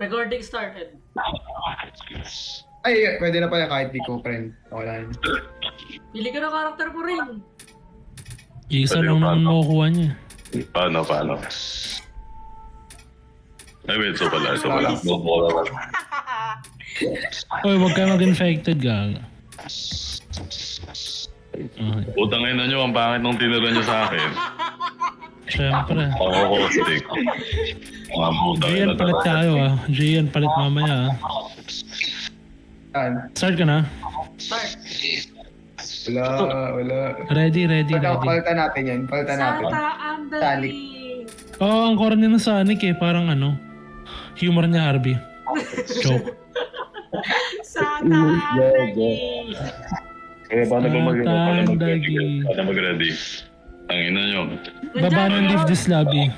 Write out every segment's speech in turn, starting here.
Recording started. Ay, pwede na pala kahit di ko, friend. Wala na. Pili ka ng karakter mo rin. Isa lang naman makukuha niya. Paano? Ay, wait, so pala. Uy, huwag kayo mag-infected, gaga. Utang ina nyo, ang pangit nung tinira nyo sa akin. Siyempre. Ako, stick. Mga puta. Gian, palit tayo ah. Gian, palit mamaya ah. Saan? Start ka na? Start. Wala. Ready. Palitan natin yan. Palitan natin. Santa Andali. Oo, ang core ni Sonic eh. Parang ano. Humor niya, Harvey. Joke. Santa Andali. Kaya paano ba Tandagi. Paano mag-ready? Ang ina nyo. Baba ng leave this lobby.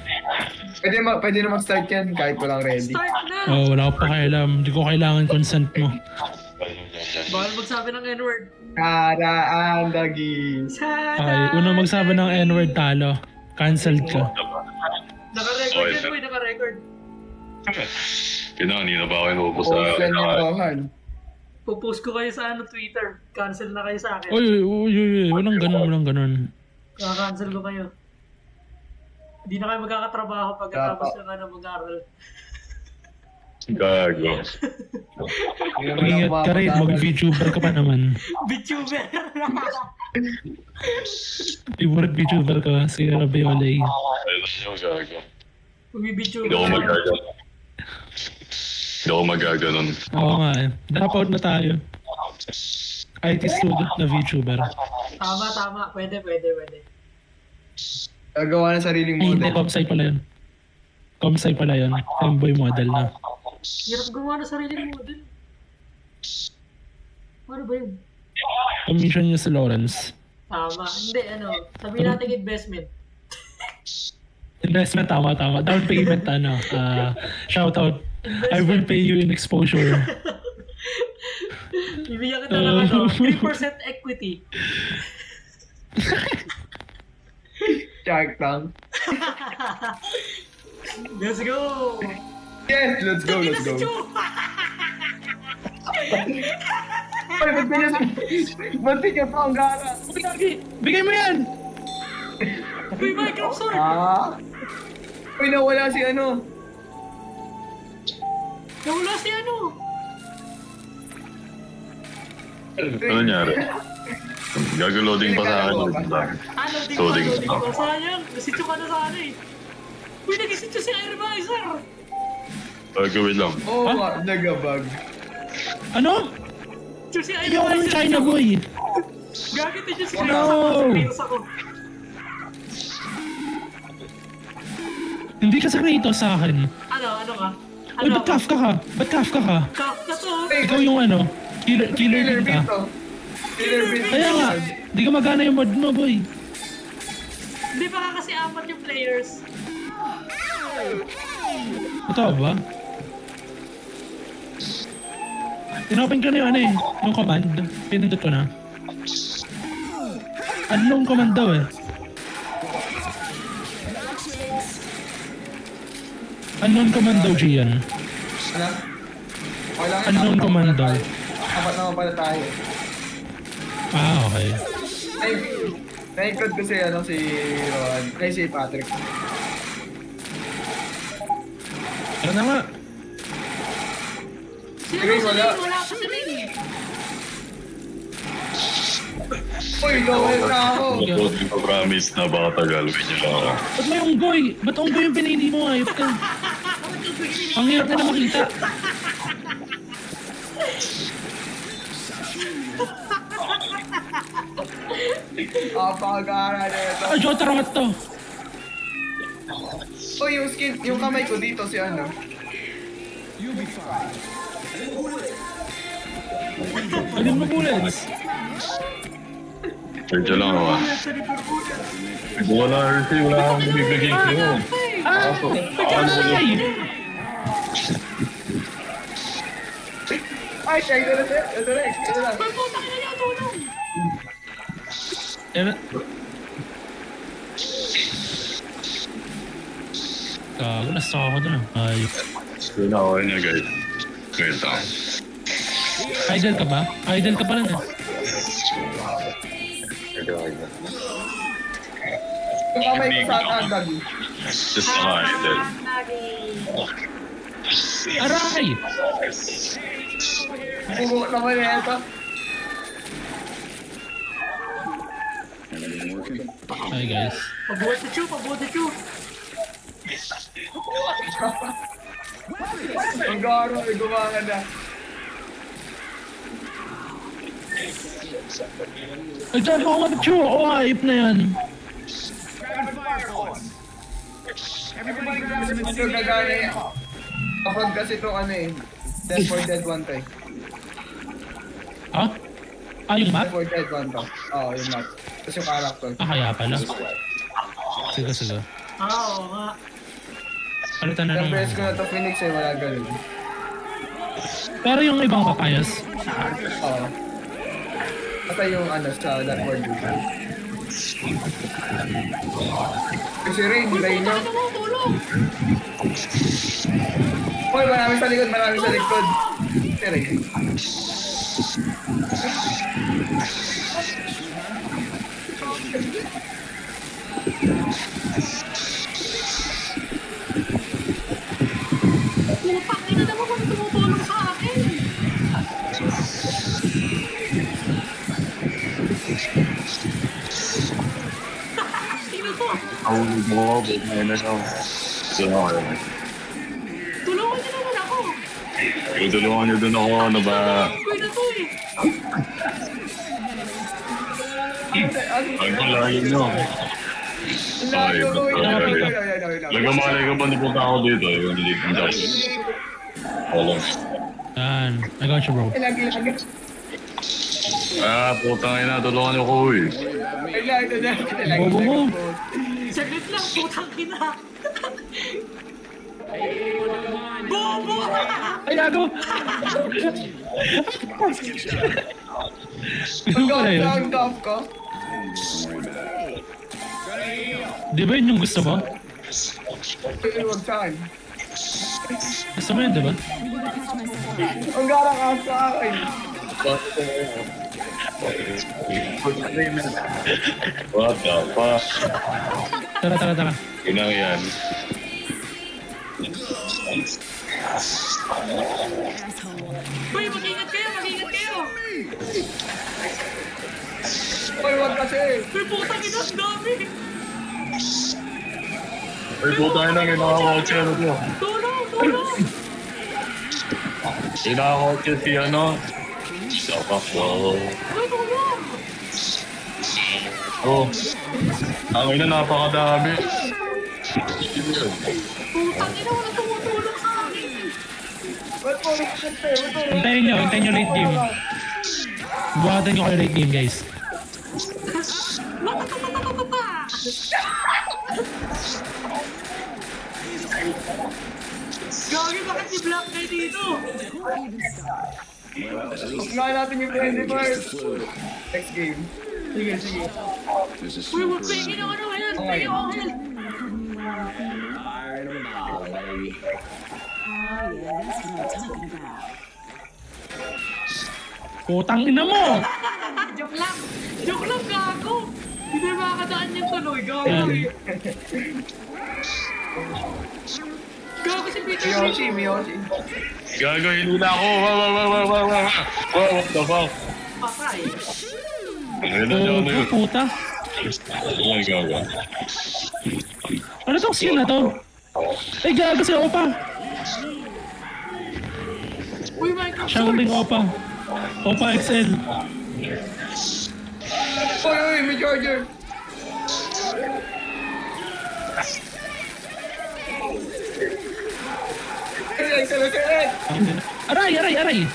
Pwede na mag-start yan kahit walang ready. Start na. Oh, wala ko pa kailam. Hindi ko kailangan consent mo. Bawal magsabi ng N-word. Karaan, dagi. Ay, una magsabi ng N-word talo. Cancelled ka. Naka-record yan, boy. Naka-record. Kanina pa ako inubos sa... Open yung rohan. Pupost ko kayo sa Twitter. Cancel na kayo sa akin. Uy. Walang ganun. Kaka-cancel ko kayo. Hindi na kayo magkakatrabaho pagkatapos ng mag-aaral. Gago. Ingat ka rin, mag-VTuber ka pa naman. VTuber! Favorite VTuber ka, si Rabiolay. Ayun nyo, gago. Mag-VTuber. Hindi ako magaganon. Oo nga eh. Drop out na tayo. IT student na VTuber. Tama. Pwede. Gagawa ng sariling Ay, hindi, model. Comsci pala yun. Femboy model na. Hirap gumawa ng sariling model. Ano ba yun? Commission niya si Lawrence. Tama. Hindi, sabihin natin investment. Investment, tama. Down payment, shout out. I will pay you in exposure. Bibigyan kita ng 3% equity. Shark Tank. Let's go! Yes, let's go. Tangin na si Chu! Ay, ba't ka pa ang gara? Bigay mo yan! Uy, Minecraft sword! Uy, nawala si ano. Nawala si ano? Ano nangyari? Gagaloading pa sa akin. Loading pa. Sayang, nasityo ka na sana eh. Uy, nagisityo si Airvisor! Gawin lang. Oo, nagabag. Ano? Sityo si Ayoko ng Airvisor! China boy! Gagit yung screen No! sa screens ako. Hindi ka sa Kratos sa akin. Ano ka? Uy, ba't Kafka ka? Kafka to. Ikaw yung killer Killer bean ka. beat to. Killer beat. Kaya nga, di ka magana yung mod mo boy. Hindi ba kasi apat yung players? Totoo ba? Tinopen ko na yung command. Pinindot ko na. Anong command daw eh? Unknown command daw, Gian. Ano? Wala nga. Unknown command daw. Apat naman pala tayo. Okay. Ay, na-include ko si Rohan. Ay, si Patrick. Tara na nga. Si Sige, wala. Wala pa si Ling. Uy, gawin na ako. Gagaloading pa promise na baka tagal. Wait nyo lang ako. Ba't may unggoy? Ba't unggoy yung pinili mo? Ayop ka. Ang hirap na makita. Apagara nito. Jotarot to. Uy, yung kamay ko dito si ano. Alin mo bullets? Wait nyo lang ako. Wala akong bibigay sa'yo. Ay! Ay, siya, ito na. Gago, nasa ako doon. Ayop. Yun ako niya guys. Wait lang. Idol ka ba? Idol ka pa rin eh. Yung kamay ko sa atagag. Just ako idol. Aray! Bubo naman na ito. Hi guys. Pabuhat si Chu, pabuhat si Chu. Ang garo, may gumawa na. Ay, dyan ako mag-chew! Oo, ayip na yan. Ito gagana eh. Kapag kasi ito ano eh. Dead for Dead 1 to eh. Ha? Ah, yung map? Dead for Dead 1 to. Oo, yung map. Tapos yung character. Ah, kaya pala. Sige, sige. Oo nga. Palitan na Ilang naman. beses ko na ito Phoenix eh, wala ganun. Pero yung ibang papayas, Oo. Basta yung ano sa Dead for Dead. Kasi Rain, Rain nyo. Ano mo, tulong! Uy, marami sa likod, marami sa likod. Si Rain. Putang ina naman kung tumutulong sa akin. Sino to? Ahulog mo ako, ba't na yun na siya. Sino ako yun? Tulungan niyo naman ako. Tutulungan niyo dun ako, ano ba? Kuy na to eh. Ang palagi nyo. Ay, nagmamalay ka ba napunta ako dito? Yung dito ang dami. Wala. yan. I got you, bro. Lagi. Ah, putang ina, tulungan niyo ko eh. Bobo mo. Saglit lang, putang ina. Bobo! Ay, gago! Ang Ano yun? gawin ko. Di ba yun yung gusto mo? Huwag saan. Gusto mo yun, di ba? Ang gara ka sa akin. What the fuck? Tara, tara, tara. Yun ang yan. Uy, mag-ingat kayo, mag-ingat kayo. Uy, wag kasi. Uy, putang ina, ang dami. Ay, putang ina, kinakakotse ano to? Tulong, tulong. Kinakakotse si ano? Sapak ko. Uy, tulong. Oh. Ang ina, napakadami. Putang ina, wala tumutulong sa akin. Ba't mo nagkakante? Hintayin nyo late game. Buhatan nyo kayo late game, guys. Gagi, bakit si Black Knight dito? Nga natin yung 21st. Next game. Sige. Uy, magpingin ako ng health. Pingin ako ng health. Putang ina mo! Joke lang. Joke lang, gago. Hindi makakadaan yung tuloy, gago. Yan. Gago si Peter. Miyoshi. Gago, hindi na ako. Wow, what the fuck? Patay. Ayun na yun, ano yun? Puta. Oh my God. Ano tong skin na to? Ay, gago si Opa. Uy, Michael Siya uling Opa. Opa XL. Uy, may charger. Excellent. Aray!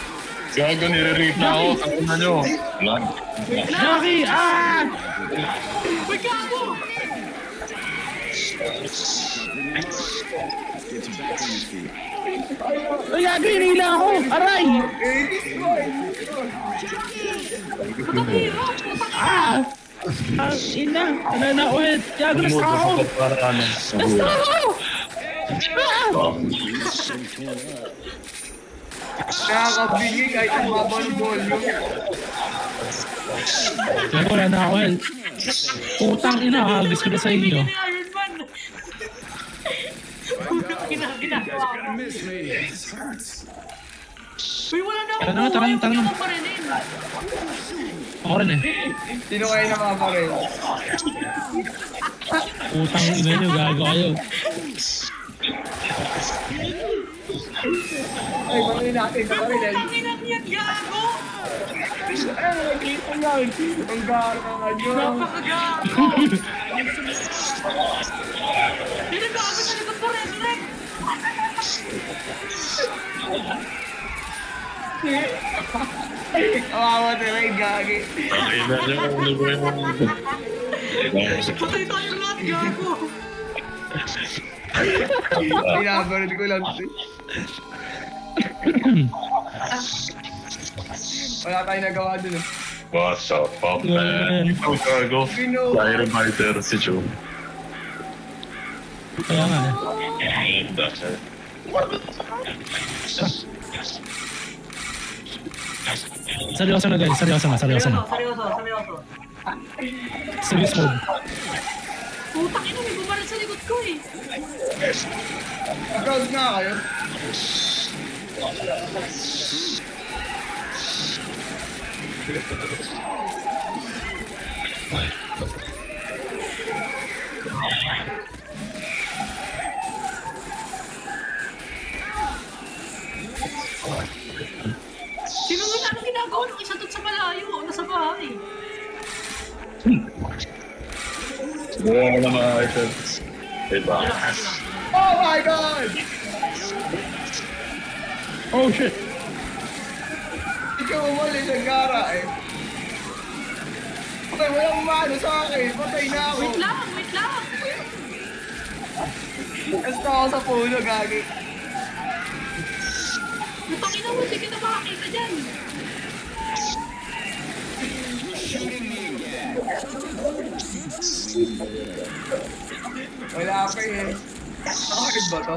Gago, nire-rate na ako. Tangan na nyo. Wala. Jackie! Ah! Uy, gago. Ay, gago, hinila ako! Aray! Putang hirap. Ah! Ang ina! Nananauhit! Gago, nasa ako! Para ano. Nasa ako! Nakakabingi kahit ang baba ng volume. Kaya wala na ako eh. Putang ina, hagis ko na sa inyo. Iron Man. Ginagawa ko. Uy, wala na Tara na, akong tara na, buhay. tara na. Hindi ako parinin. Ako rin eh. Sino kayo nakaparel? Putang ina nyo, gago kayo. Ay, bangin natin na parel. Tangin ang yan, gago. Ay, nakikita yan. Ang gara nyo. Napakagago. Pinagago sa likod ko, Resurrect. Kawawa na rin, gagi. Ay, na niya, ano ba yung... Patay tayong lahat, gago. Pinabaril ko lang. Wala tayong nagawa dun eh. What the fuck, man? Ikaw, gago. Sino? Iron Fighter, si Joe. Kaya nga eh. Seryoso na guys, seryoso na. Seryoso. Serious mode. Putang ina, may bumaril sa likod ko eh. Browse nga kayo. Sino nga anong ginagawa ng isa doon sa malayo? Nasa bahay. Buha ko na mga items. Wait ba? Oh my God! Oh shit! Ikaw umalis ang gara eh. Patay, walang umano sa akin. Patay na ako. Wait lang. Basta ako sa puno, gagi. Putang ina mo, hindi kita makakita dyan. Wala pa eh. Nakakit ba to?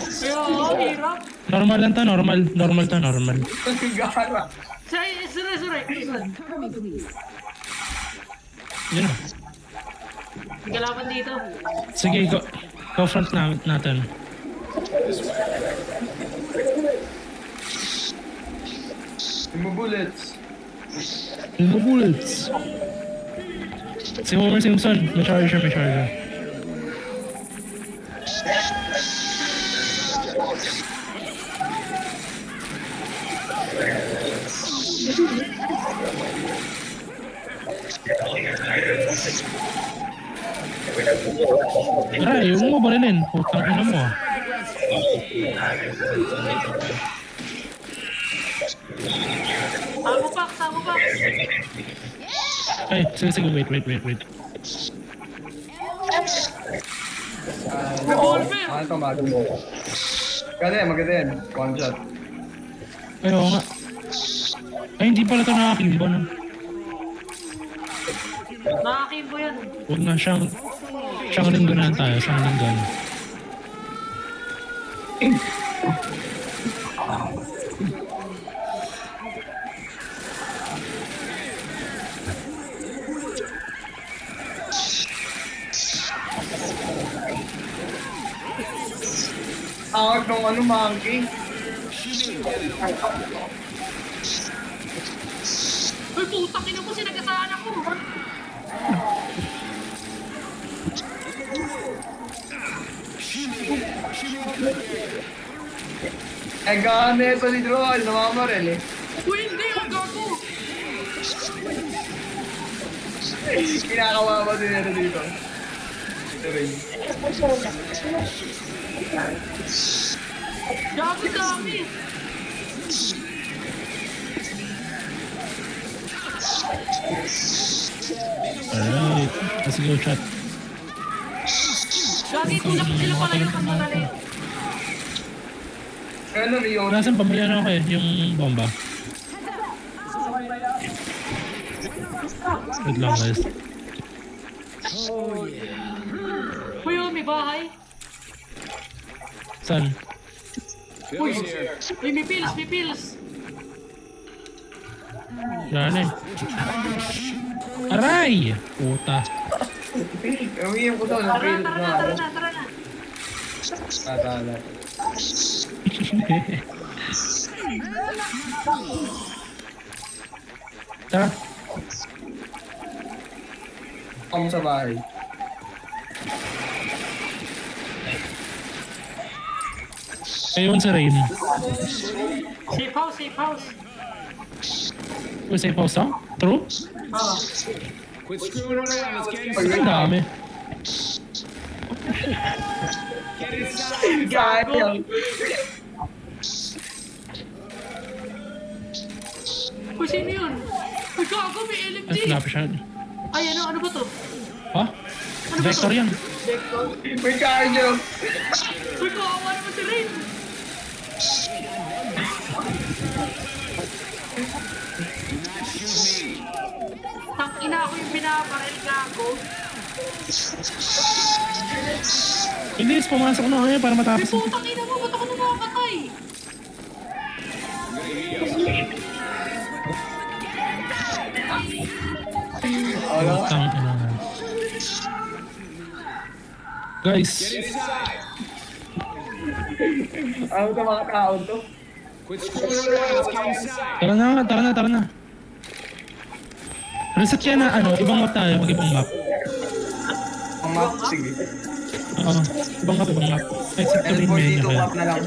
Kaya, ang hirap. Normal lang to, normal. Normal to, normal. Ang gara. Sa Resurrect. Yun na. May kalaban dito. Sige, go front natin. Yung mga bullets. Yung mga bullets. Si Homer Simpson, may charger. Tara, yung mo barilin. Putang ina mo ah. Tamo pa. Ay, sige, wait. Revolver. Ano to, mago mo? Maganda yan. One shot. Ay, oo nga. Ay, hindi pala ito nakakimbo no. Nakakimbo yan. Huwag na siyang linggunan tayo, siyang linggun. Tawag nung ano, monkey. Uy, putang ina mo, sinagasaan ako. Ay, gana ito ni Droll. Namamaril eh. Uy, hindi, ang gago. Kinakawawa din ito dito. Ito rin. Gago dami. Alright, let's go chat. Gagi, tulak sila pala yung kamarali. Ano, Rio? Nasaan pa ba ako eh, yung bomba? Wait lang guys. Uy, may bahay. Saan? Uy, may pills, may pills. Wala na eh. Aray! Puta. Umiiyak ko daw ng Tara pilit na, na. tara na, tara na, tara na. Tatala. Tara. Ako sa bahay. Ayun sa Rain. Safe house, safe house. Uy, safe house lang? True? Ah, Quit screwing around. Let's get inside. Ang dami. Get inside. gago. Uy, sino yun? Uy, gago, may Ay, LMG. wala pa siya. Ay, ano ba to? Ha? Vector yan. Vector. May cardio. Uy, kawawa naman si Rain. Tangina ako yung binabaril, gago. Bilis, pumasok na kayo para Uy, matapos. putang ina mo, ba't ako namamatay? Ano? Putang ina. Guys, Ano to mga tao to? Quit screwing around. Let's get inside. tara na, tara na, tara na. Reset yan na, ano, ibang map tayo, mag-ibang map. Ang map, sige. Oo, ibang map, ibang map. Exit to main menu L42 kaya. map na lang.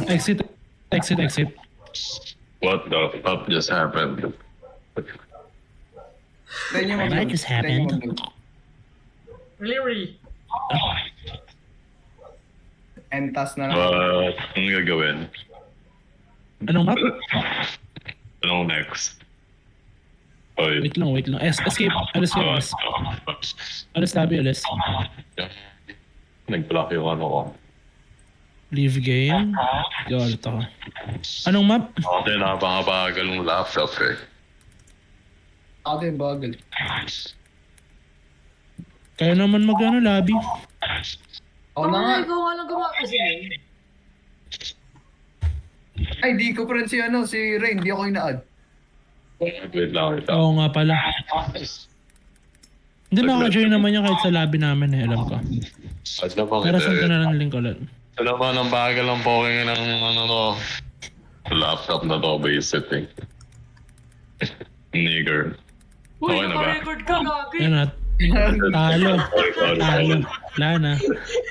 Exit, exit, exit. What the fuck just happened? Try nyo mag- What just try nyo happened? mag- Leary. Entas na lang. Anong gagawin? Anong map? Anong next? Oy. Wait lang. Escape, alis ka, alis. Alis tabi, alis. Nag-block yung ano ko. Leave game. Galit ako. Anong map? Kasi napapagal ng laptop eh. Ako din bagal. Kaya naman mag-ano, lobby. Ako na nga. Ikaw nga lang gumawa kasi. Ay, di ko friend si ano, si Rain. Di ako ina-add. Wait lang. Oo nga pala. Hindi naka-join naman niya kahit sa lobby namin eh, alam ko. At na bang Pero saan ko na lang link ulit. Alam mo, ng bagal ng poking ng ano to. Laptop na to, base setting. Nigger. Uy, Okay na ba? naka-record ka, gagi. Yan at. Talo. Sorry. Talo. Wala na.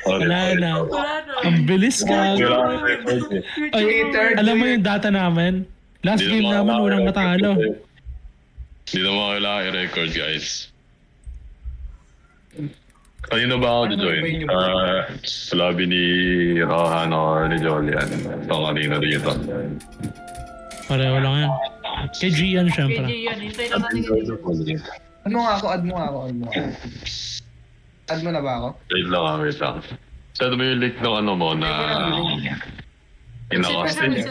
Wala na. Wala na. Ang bilis ka. Kailangan record eh. Ay, alam mo yung data namin? Last game naman, walang matalo. Hindi naman kailangan i-record, guys. Kanina ba ako join? Sa lobby ni Rohan or ni Jolian. Ito kanina dito. Pareho lang yan. Kay Gian syempre. KJ yan, hintay lang natin. Add mo nga ako, add mo nga ako. Add mo na ba ako? Wait lang. Saan mo yung link ng ano mo na... Inakastin niya?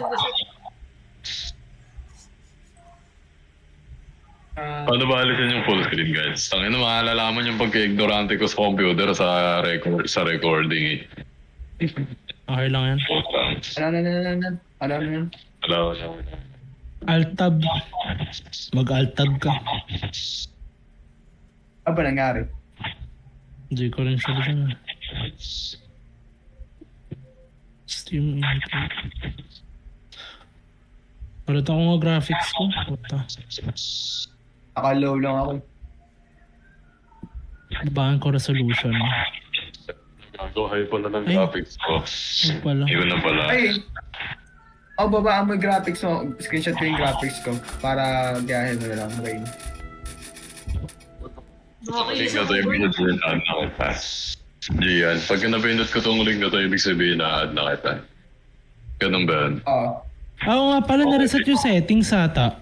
Paano ba alisin yung full screen, guys? Tangina, maaalalaman yung pagka-ignorante ko sa computer sa recording eh. Okay lang yan. Ano? Wala. Alt-tab. Mag-alt-tab ka. Ano ba nangyari? Hindi ko rin sure dyan. Steam input. Palit ako nga graphics ko. Puta. Naka-low lang ako. Babaan ko resolution. Gago, high pala ng Ay. graphics ko. Ano pala? Iba na pala. Ay! Babaan mo yung graphics mo. Screenshot ko yung graphics ko. Para gayahin mo na lang, Rain. Link na to, ibig sabihin na-add na kita. Gian, pagka napindot ko tong link na to, ibig sabihin na-add na kita. Ganun ba yun? Oo. Oo nga pala, na-reset yung settings ata.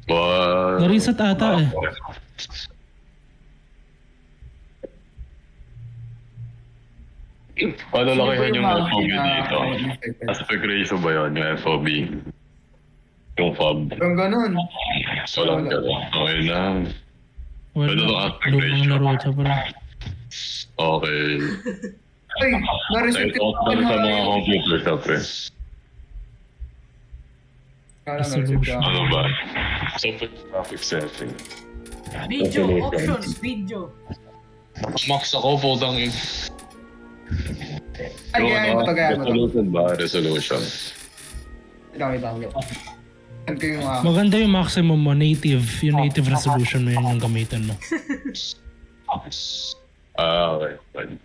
What? Na-reset ata eh. Paano lakihan yung FOB mga dito? Aspect ratio ba yun, yung FOB? Yung FOB? Yung ganun. Walang gano'n. Okay na. Well, Ano to, aspect lumang ratio? Naruto pala. Okay. Ay, Sa na-reset ito sa mga computer shop eh. Kala na-reset ka. Ano ba? Sa graphic setting. Video, options, video. Max ako po tang Ay, gayahin mo to, gayahin mo to. Resolution ba? Resolution. Wait. Ano ko yung Maganda yung maximum mo, native. Yung native resolution mo yun yung gamitin mo. Okay. Fine.